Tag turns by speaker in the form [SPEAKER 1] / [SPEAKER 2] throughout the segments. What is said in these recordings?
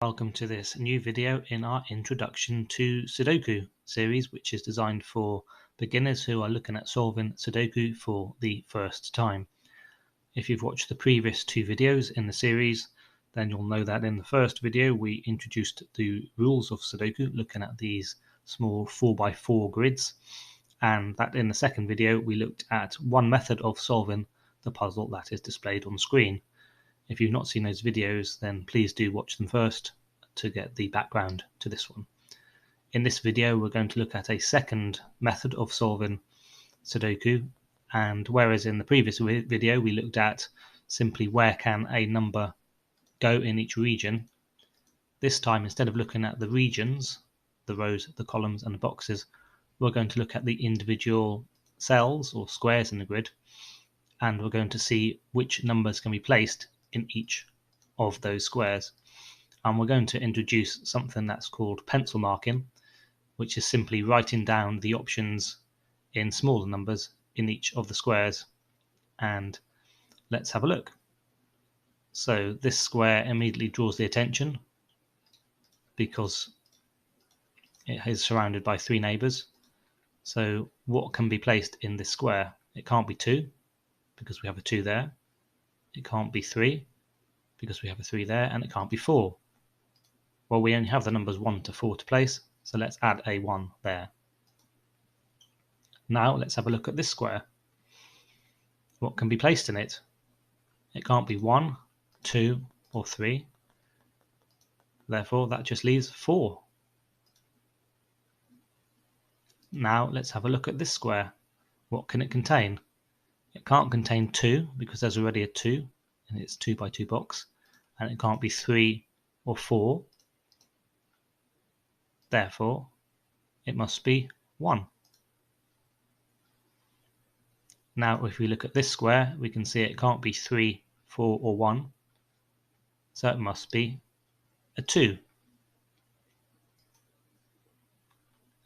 [SPEAKER 1] Welcome to this new video in our Introduction to Sudoku series, which is designed for beginners who are looking at solving Sudoku for the first time. If you've watched the previous two videos in the series, then you'll know that in the first video we introduced the rules of Sudoku, looking at these small 4x4 grids, and that in the second video we looked at one method of solving the puzzle that is displayed on screen. If you've not seen those videos, then please do watch them first to get the background to this one. In this video, we're going to look at a second method of solving Sudoku, and whereas in the previous video we looked at simply where can a number go in each region, this time instead of looking at the regions, the rows, the columns and the boxes, we're going to look at the individual cells or squares in the grid, and we're going to see which numbers can be placed in each of those squares. And we're going to introduce something that's called pencil marking, which is simply writing down the options in smaller numbers in each of the squares. And let's have a look. So this square immediately draws the attention because it is surrounded by three neighbours. So what can be placed in this square? It can't be 2 because we have a 2 there. It can't be 3 because we have a 3 there, and it can't be 4. Well, we only have the numbers 1 to 4 to place, so let's add a 1 there. Now let's have a look at this square. What can be placed in it? It can't be 1, 2 or 3. Therefore that just leaves 4. Now let's have a look at this square. What can it contain? It can't contain 2 because there's already a 2 in its 2x2 box, and it can't be 3 or 4. Therefore it must be 1. Now if we look at this square, we can see it can't be 3, 4 or 1, so it must be a 2.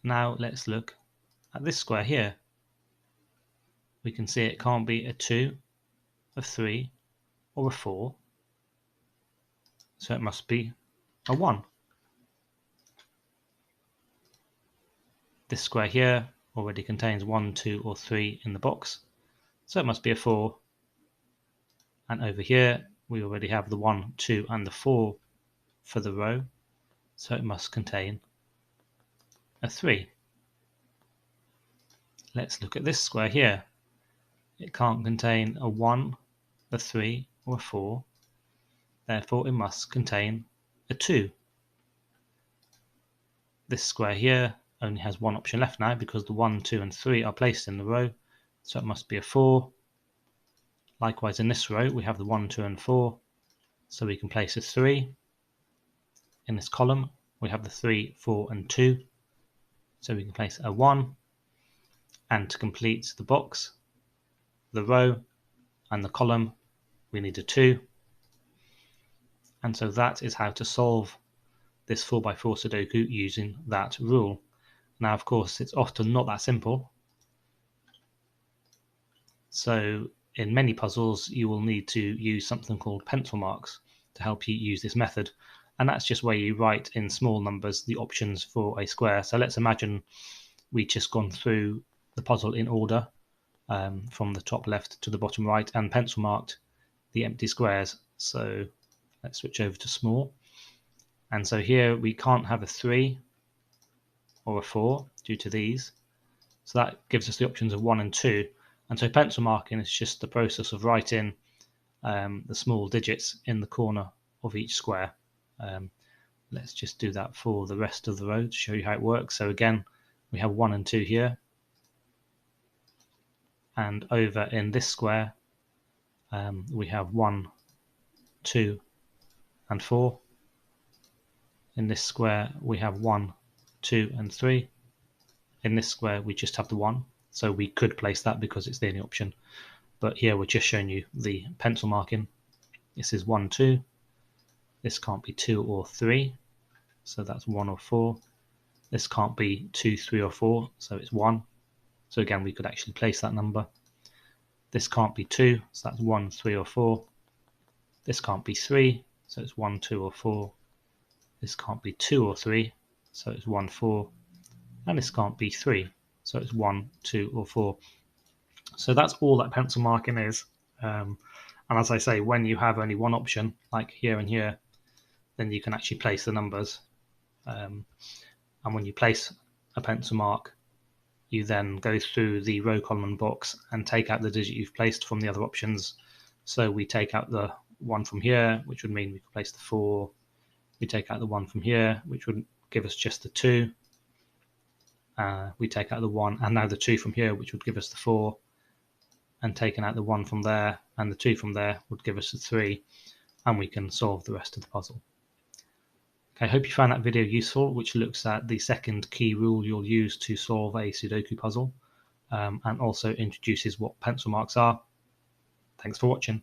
[SPEAKER 1] Now let's look at this square here. We can see it can't be a 2, a 3 or a 4, so it must be a 1. This square here already contains 1, 2 or 3 in the box, so it must be a 4. And over here we already have the 1, 2 and the 4 for the row, so it must contain a 3. Let's look at this square here. It can't contain a 1, a 3 or a 4, therefore it must contain a 2. This square here only has one option left now because the 1, 2 and 3 are placed in the row, so it must be a 4. Likewise in this row we have the 1, 2 and 4, so we can place a 3. In this column we have the 3, 4 and 2, so we can place a 1. And to complete the box, the row and the column, we need a 2. And so that is how to solve this 4x4 Sudoku using that rule. Now of course it's often not that simple, so in many puzzles you will need to use something called Pencilmarks to help you use this method, and that's just where you write in small numbers the options for a square. So let's imagine we've just gone through the puzzle in order from the top left to the bottom right and pencil marked the empty squares. So let's switch over to small, and so here we can't have a 3 or a 4 due to these, so that gives us the options of 1 and 2. And so pencil marking is just the process of writing the small digits in the corner of each square. Let's just do that for the rest of the row to show you how it works. So again we have 1 and 2 here, and over in this square we have 1, 2 and 4. In this square we have 1, 2 and 3. In this square we just have the 1, so we could place that because it's the only option, but here we're just showing you the pencil marking. This is 1, 2. This can't be 2 or 3, so that's 1 or 4. This can't be 2, 3 or 4, so it's 1. So again we could actually place that number. This can't be 2, so that's 1, 3 or 4. This can't be 3, so it's 1, 2 or 4. This can't be 2 or 3, so it's 1, 4. And this can't be 3, so it's 1, 2, or 4. So that's all that pencil marking is. And as I say, when you have only one option, like here and here, then you can actually place the numbers. And when you place a pencil mark, you then go through the row, column, and box and take out the digit you've placed from the other options. So we take out the 1 from here, which would mean we could place the 4. We take out the 1 from here, which would give us just the 2. We take out the 1 and now the 2 from here, which would give us the 4. And taking out the 1 from there and the 2 from there would give us the 3. And we can solve the rest of the puzzle. Okay, I hope you found that video useful, which looks at the second key rule you'll use to solve a Sudoku puzzle, and also introduces what pencil marks are. Thanks for watching.